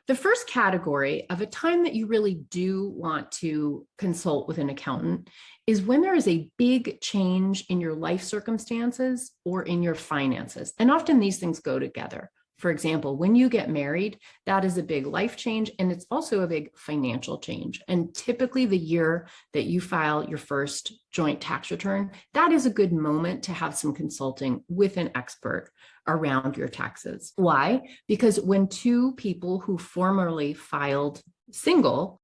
The first category of a time that you really do want to consult with an accountant is when there is a big change in your life circumstances or in your finances. And often these things go together. For example, when you get married, that is a big life change, and it's also a big financial change. And typically the year that you file your first joint tax return, that is a good moment to have some consulting with an expert around your taxes. Why? Because when two people who formerly filed single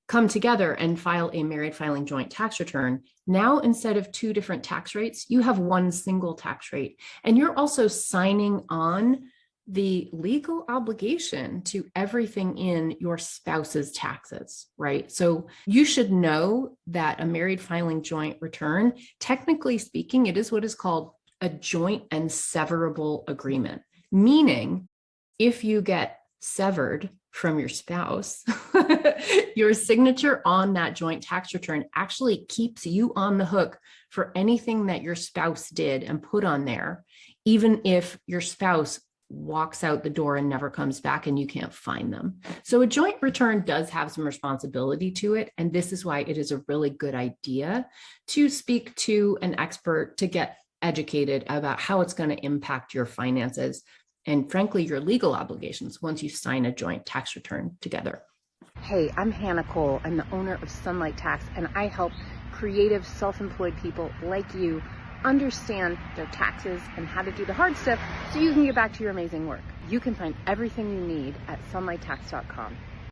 come together and file a married filing joint tax return, now instead of two different tax rates, you have one single tax rate. And you're also signing on the legal obligation to everything in your spouse's taxes, right? So you should know that a married filing joint return, technically speaking, it is what is called a joint and severable agreement, meaning if you get severed from your spouse, your signature on that joint tax return actually keeps you on the hook for anything that your spouse did and put on there, even if your spouse walks out the door and never comes back and you can't find them. So a joint return does have some responsibility to it. And this is why it is a really good idea to speak to an expert to get educated about how it's going to impact your finances and frankly, your legal obligations once you sign a joint tax return together. Hey, I'm Hannah Cole. I'm the owner of Sunlight Tax, and I help creative, self-employed people like you understand their taxes and how to do the hard stuff so you can get back to your amazing work. You can find everything you need at sunlighttax.com.